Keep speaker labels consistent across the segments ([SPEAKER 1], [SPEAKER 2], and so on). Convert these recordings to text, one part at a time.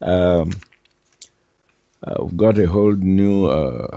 [SPEAKER 1] We've got a whole new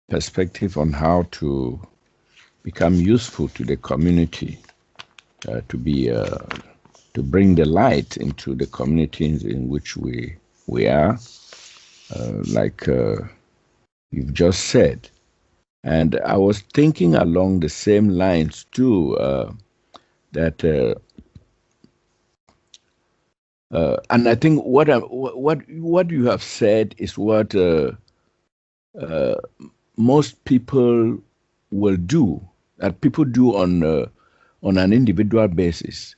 [SPEAKER 1] perspective on how to become useful to the community, to bring the light into the communities in which we are, like you've just said. And I was thinking along the same lines too, that and I think what you have said is what most people will do, that people do on an individual basis.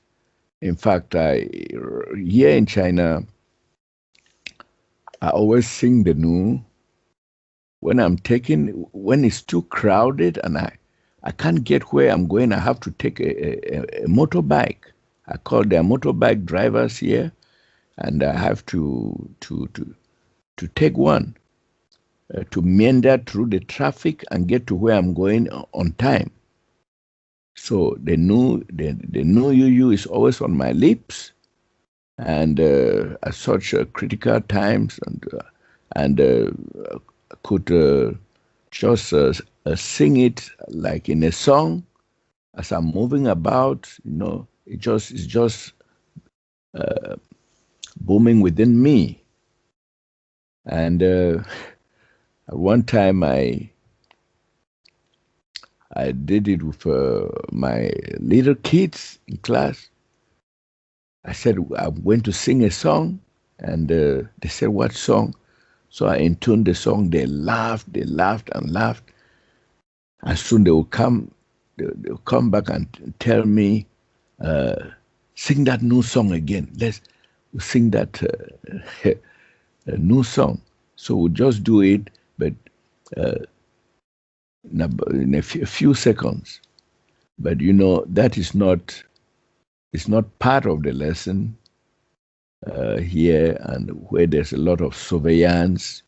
[SPEAKER 1] In fact, here in China, I always sing the new when when it's too crowded and I can't get where I'm going. I have to take a motorbike. I call their motorbike drivers here, and I have to take one to meander through the traffic and get to where I'm going on time. So the new UU is always on my lips, and at such critical times, and could just sing it like in a song as I'm moving about. It's just booming within me. And at one time I did it with my little kids in class. I said, I'm going to sing a song, and they said, what song? So I intoned the song. They laughed and laughed. And soon they'll come back and tell me, sing that new song again. Let's sing that new song. So we'll just do it, but in a few seconds. But that is not, it's not part of the lesson here, and where there's a lot of surveillance.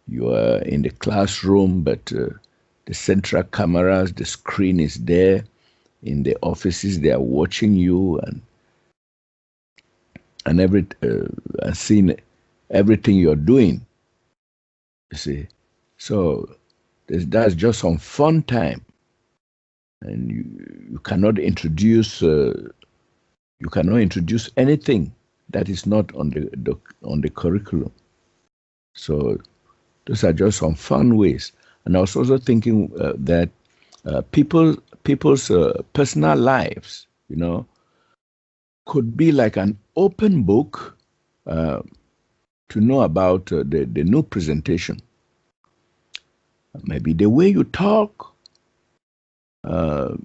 [SPEAKER 1] You are in the classroom, but the central cameras, the screen is there. In the offices, they are watching you and seeing everything you're doing. You see, so that's just some fun time, and you cannot introduce anything that is not on the curriculum. So those are just some fun ways. And I was also thinking that people's personal lives, could be like an open book to know about the new presentation. Maybe the way you talk, the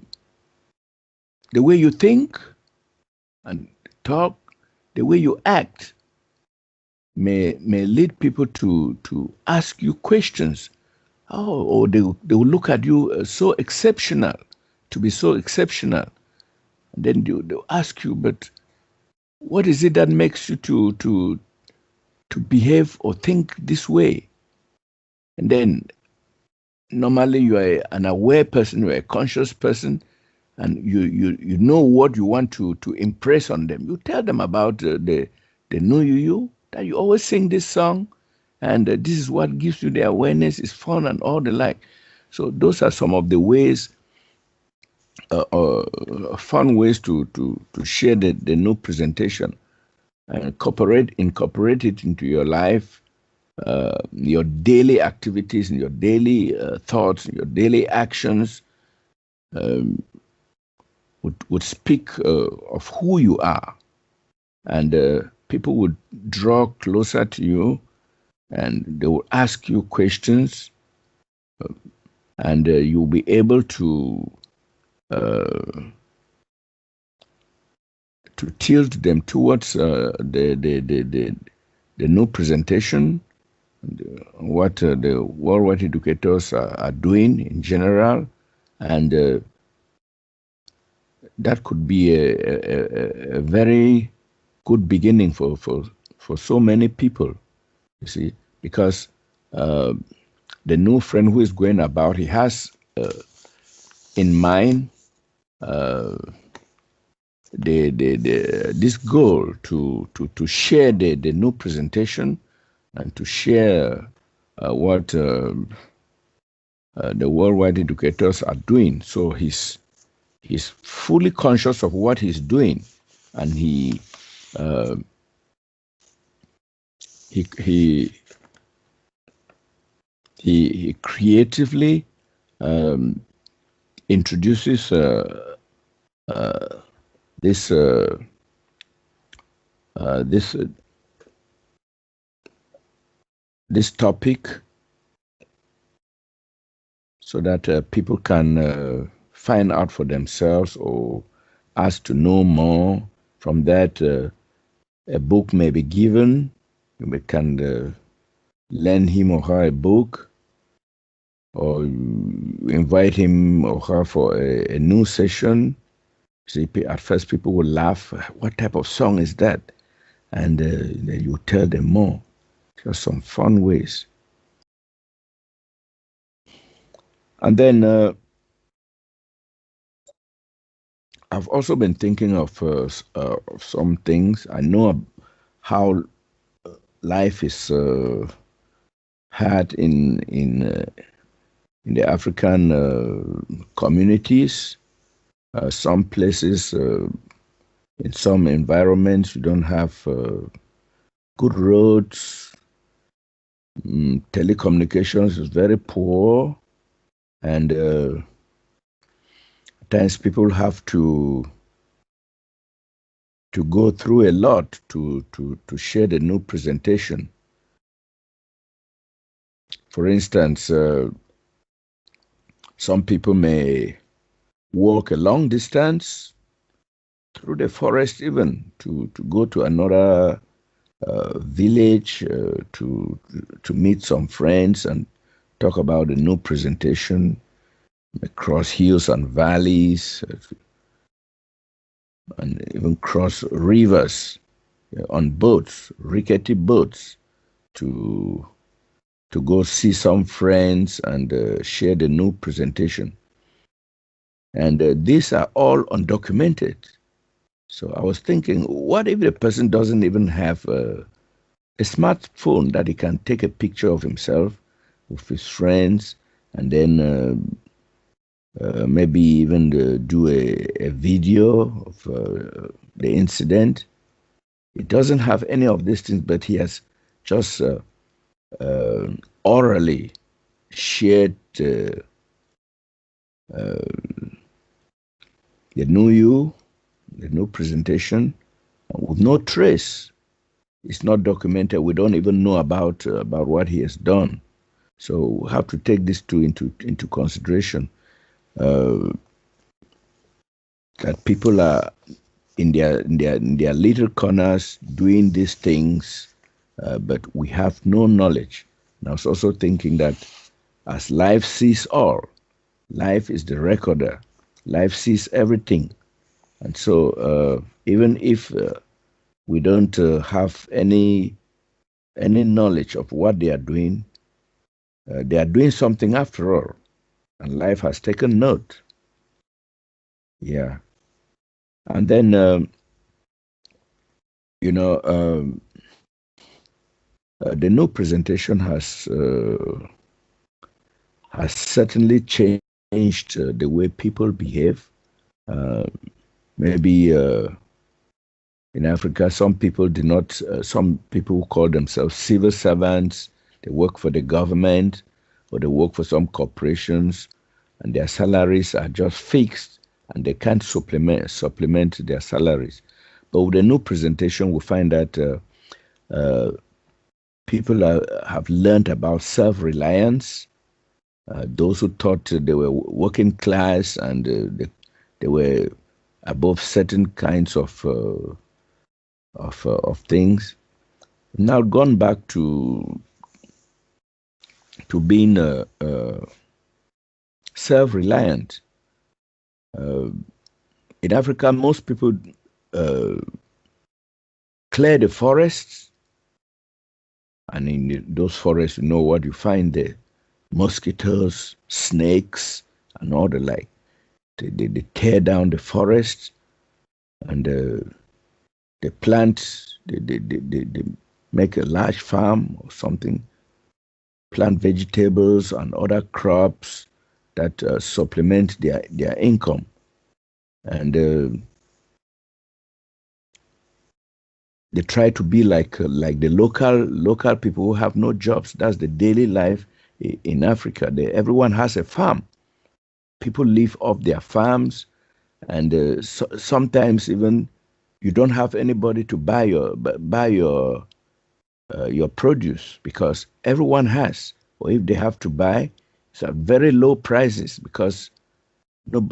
[SPEAKER 1] way you think and talk, the way you act may lead people to ask you questions. Or they will look at you so exceptional, to be so exceptional. And then they'll ask you, but what is it that makes you to behave or think this way? And then normally you are an aware person, you are a conscious person, and you know what you want to impress on them. You tell them about the new you, that you always sing this song, and this is what gives you the awareness, it's fun and all the like. So those are some of the ways, fun ways to share the new presentation and incorporate it into your life, your daily activities, and your daily thoughts, your daily actions. Would speak of who you are, and people would draw closer to you, and they will ask you questions, and you'll be able to tilt them towards the new presentation, what the worldwide educators are doing in general, and that could be a very good beginning for so many people, you see, because the new friend who is going about, he has in mind this goal to share the new presentation and to share what the worldwide educators are doing. So he's fully conscious of what he's doing, and he creatively introduces this this topic so that people can find out for themselves or ask to know more. From that, a book may be given. We can lend him or her a book, or invite him or her for a new session. See, at first people will laugh. What type of song is that? And then you tell them more. Just some fun ways. And then I've also been thinking of some things. I know how life is hard in the African communities. Some places, in some environments, you don't have good roads. Telecommunications is very poor, and at times people have to go through a lot to share the new presentation. For instance, some people may walk a long distance through the forest even to go to another village to meet some friends and talk about the new presentation, across hills and valleys, and even cross rivers on boats, rickety boats, to go see some friends and share the new presentation. And these are all undocumented. So I was thinking, what if the person doesn't even have a smartphone that he can take a picture of himself with his friends, and then maybe even do a video of the incident? He doesn't have any of these things, but he has just orally shared the new presentation with no trace. It's not documented. We don't even know about what he has done. So we have to take this into consideration. That people are in their little corners doing these things, but we have no knowledge. And I was also thinking that as life sees all, life is the recorder. Life sees everything. And so even if we don't have any knowledge of what they are doing something after all. And life has taken note. Yeah. And then, the new presentation has certainly changed the way people behave. Maybe in Africa, some people some people who call themselves civil servants, they work for the government or they work for some corporations, and their salaries are just fixed and they can't supplement their salaries. But with the new presentation, we find that people have learned about self-reliance. Those who thought they were working class and they were above certain kinds of things, now gone back to being self-reliant. In Africa, most people clear the forests, and in those forests, you know what you find there: mosquitoes, snakes, and all the like. They tear down the forests, and they plant, they make a large farm or something, plant vegetables and other crops that supplement their income. And they try to be like the local people who have no jobs. That's the daily life in Africa. Everyone has a farm. People live off their farms, and sometimes even you don't have anybody to buy your produce because everyone has. Or if they have to buy, it's at very low prices because no,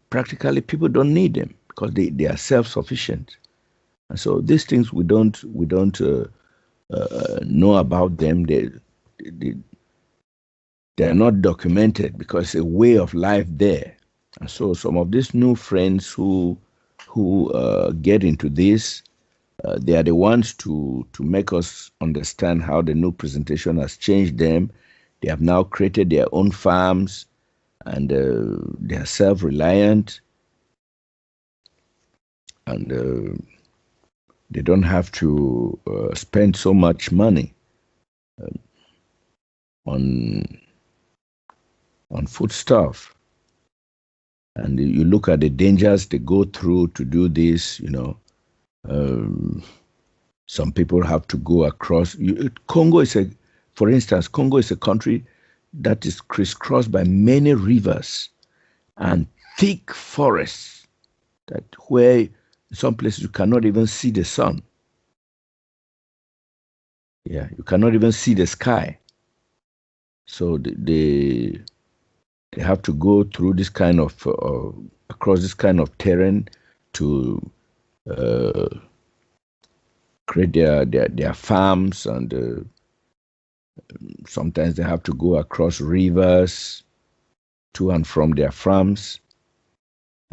[SPEAKER 1] practically people don't need them because they are self-sufficient. And so these things we don't know about them. They they are not documented because it's a way of life there. And so some of these new friends who get into this, they are the ones to make us understand how the new presentation has changed them. They have now created their own farms, and they are self-reliant, and they don't have to spend so much money on foodstuff. And you look at the dangers they go through to do this. Um, some people have to go across. For instance, Congo is a country that is crisscrossed by many rivers and thick forests. That where in some places you cannot even see the sun. Yeah, you cannot even see the sky. So they have to go through this kind of across this kind of terrain to uh, create their farms, and sometimes they have to go across rivers to and from their farms,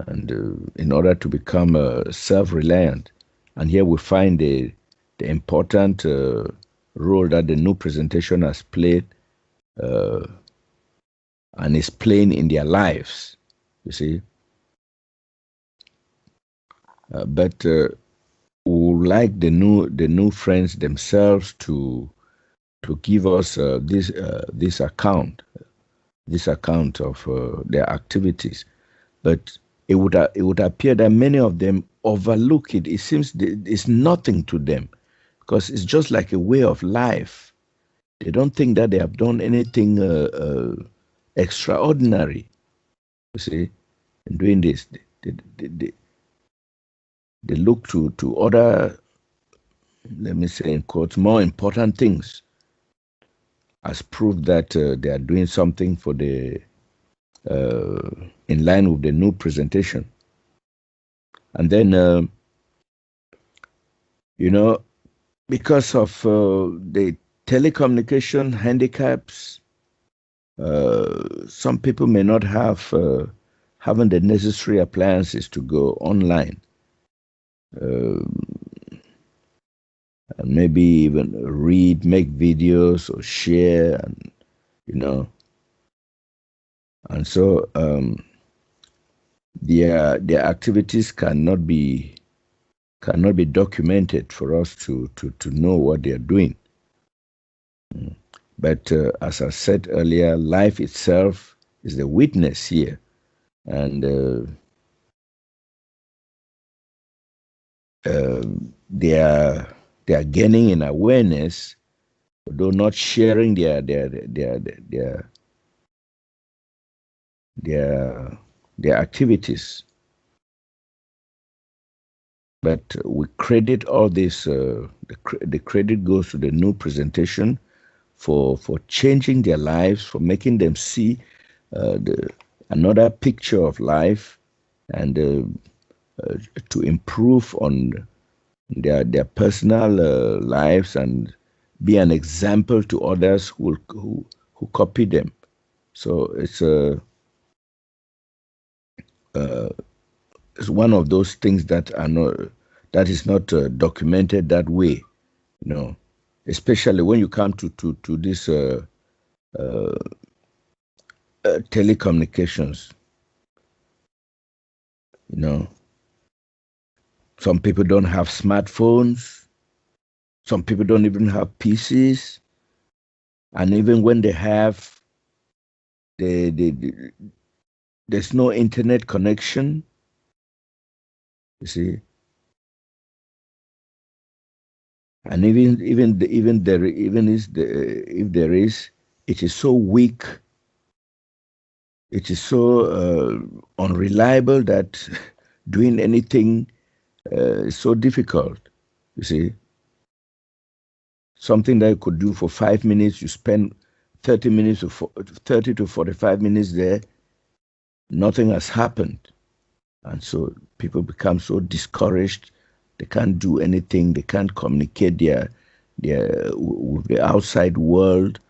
[SPEAKER 1] and in order to become self-reliant. And here we find the important role that the new presentation has played uh, and is playing in their lives. You see, but we would like the new friends themselves to give us this account of their activities. But it would appear that many of them overlook it. It seems it's nothing to them because it's just like a way of life. They don't think that they have done anything extraordinary. You see, in doing this, they look to other, let me say in quotes, more important things as proof that they are doing something for the uh, in line with the new presentation. And then you know because of the telecommunication handicaps, some people may not have having the necessary appliances to go online, uh, and maybe even read, make videos, or share, and you know, and so their activities cannot be documented for us to know what they are doing. But as I said earlier, life itself is the witness here, and uh, they are they are gaining in awareness, although not sharing their their activities. But we credit all this. The credit goes to the new presentation for changing their lives, for making them see another picture of life, and to improve on their personal lives and be an example to others who copy them. So it's one of those things that is not documented that way, you know. Especially when you come to this telecommunications, you know. Some people don't have smartphones. Some people don't even have PCs. And even when they have, there's no internet connection. You see, and if there is, it is so weak. It is so unreliable that doing anything is so difficult. You see, something that you could do for 5 minutes, you spend 30 to 45 minutes there, nothing has happened. And so people become so discouraged. They can't do anything. They can't communicate with the outside world,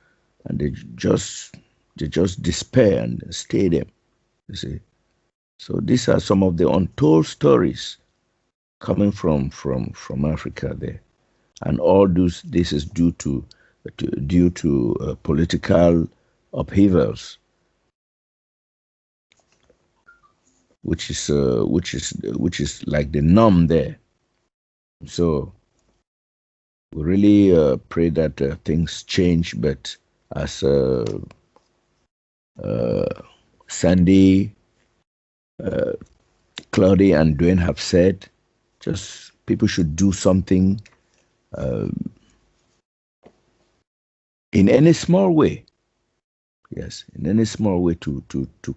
[SPEAKER 1] and they just despair and stay there. You see, so these are some of the untold stories coming from Africa there, and all this is due to political upheavals, which is like the norm there. So we really pray that things change. But as Sandy, Claudia, and Dwayne have said, just people should do something in any small way. Yes, in any small way to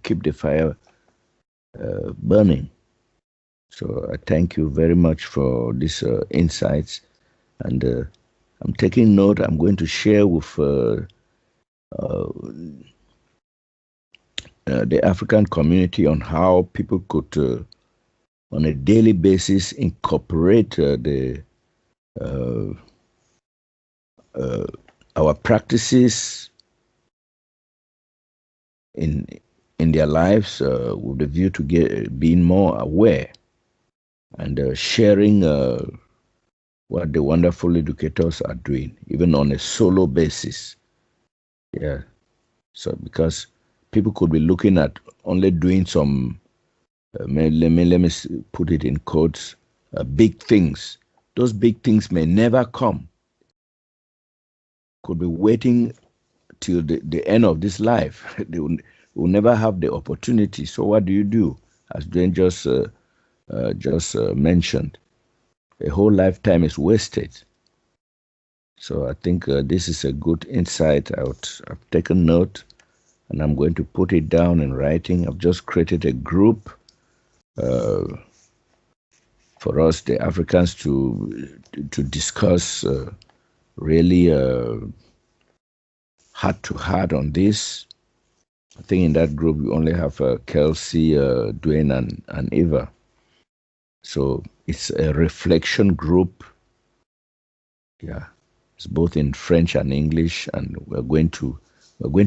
[SPEAKER 1] keep the fire burning. So I thank you very much for these insights, and I'm taking note. I'm going to share with the African community on how people could, on a daily basis, incorporate our practices in their lives, with the view to being more aware and sharing what the wonderful educators are doing, even on a solo basis. Yeah. So because people could be looking at only doing some, let me put it in quotes, big things. Those big things may never come. Could be waiting till the end of this life. They will never have the opportunity. So what do you do? As Dwayne just mentioned, a whole lifetime is wasted. So I think this is a good insight. I've taken note, and I'm going to put it down in writing. I've just created a group for us, the Africans, to discuss really heart to heart on this. I think in that group we only have Kelsey, Dwayne, and Eva. So it's a reflection group. Yeah, it's both in French and English, and we're going to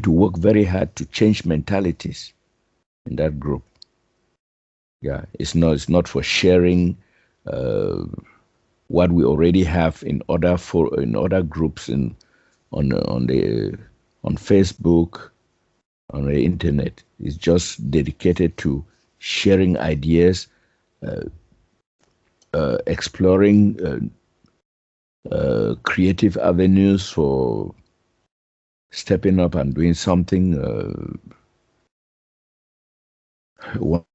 [SPEAKER 1] work very hard to change mentalities in that group. Yeah, it's not for sharing what we already have in other groups on Facebook, on the internet. It's just dedicated to sharing ideas, exploring creative avenues for stepping up and doing something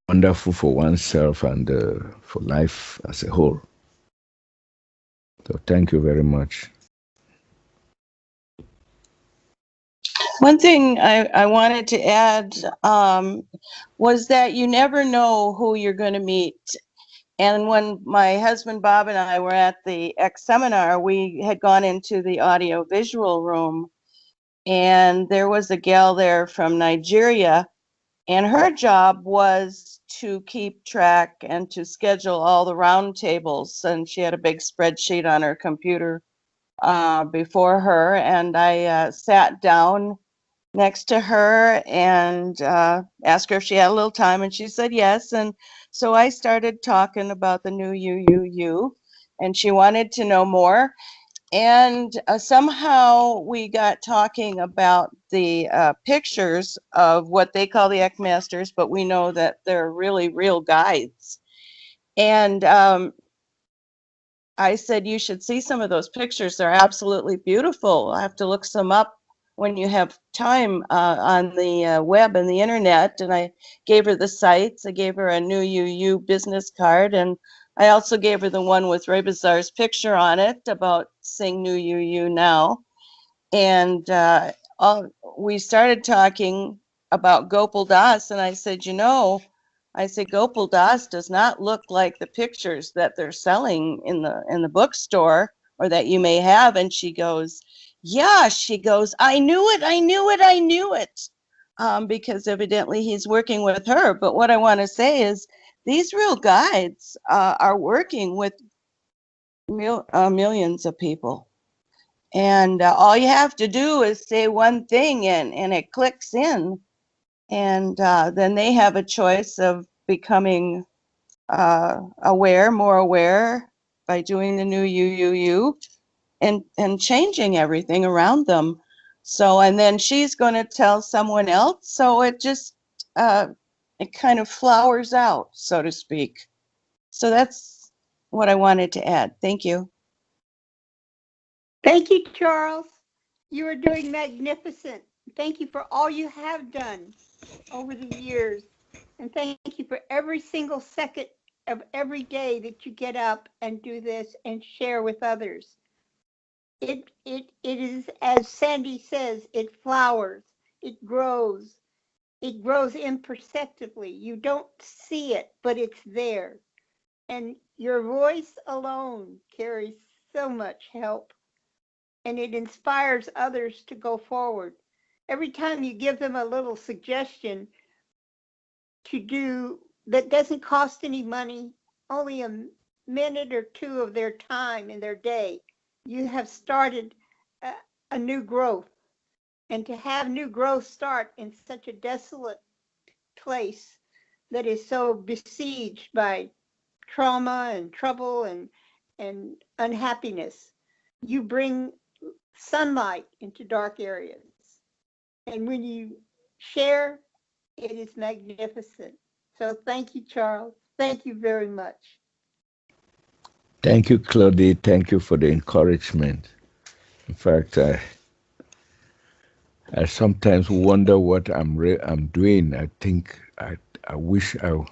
[SPEAKER 1] wonderful for oneself and for life as a whole. So thank you very much.
[SPEAKER 2] One thing I wanted to add was that you never know who you're going to meet. And when my husband Bob and I were at the X seminar, we had gone into the audio visual room, and there was a gal there from Nigeria, and her job was to keep track and to schedule all the roundtables. And she had a big spreadsheet on her computer before her, and I sat down next to her and asked her if she had a little time, and she said yes. And so I started talking about the new UUU, and she wanted to know more. And somehow we got talking about the pictures of what they call the Eckmasters, but we know that they're really real guides. And I said, you should see some of those pictures. They're absolutely beautiful. I have to look some up when you have time on the web and the internet. And I gave her the sites. I gave her a New UU business card. And I also gave her the one with Ray Bazaar's picture on it about Sing New UU Now. And we started talking about Gopal Das. And I said, Gopal Das does not look like the pictures that they're selling in the bookstore or that you may have. And she goes, yeah, I knew it. Because evidently he's working with her. But what I want to say is these real guides are working with millions of people. And all you have to do is say one thing and it clicks in. And then they have a choice of becoming more aware by doing the new UUU and changing everything around them. So, and then she's going to tell someone else. So it just, it kind of flowers out, so to speak. So that's what I wanted to add. Thank you.
[SPEAKER 3] Thank you, Charles. You are doing magnificent. Thank you for all you have done over the years. And thank you for every single second of every day that you get up and do this and share with others. It is, as Sandy says, it flowers, it grows imperceptibly. You don't see it, but it's there. And your voice alone carries so much help. And it inspires others to go forward. Every time you give them a little suggestion to do that doesn't cost any money, only a minute or two of their time in their day, you have started a new growth. And to have new growth start in such a desolate place that is so besieged by trauma and trouble and unhappiness, you bring sunlight into dark areas. And when you share, it is magnificent. So thank you, Charles. Thank you very much.
[SPEAKER 1] Thank you, Claudie. Thank you for the encouragement. In fact, I sometimes wonder what I'm doing. I think I wish I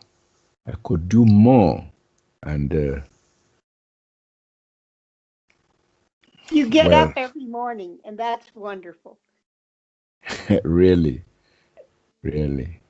[SPEAKER 1] could do more. And
[SPEAKER 3] you get up every morning, and that's wonderful.
[SPEAKER 1] Really, really.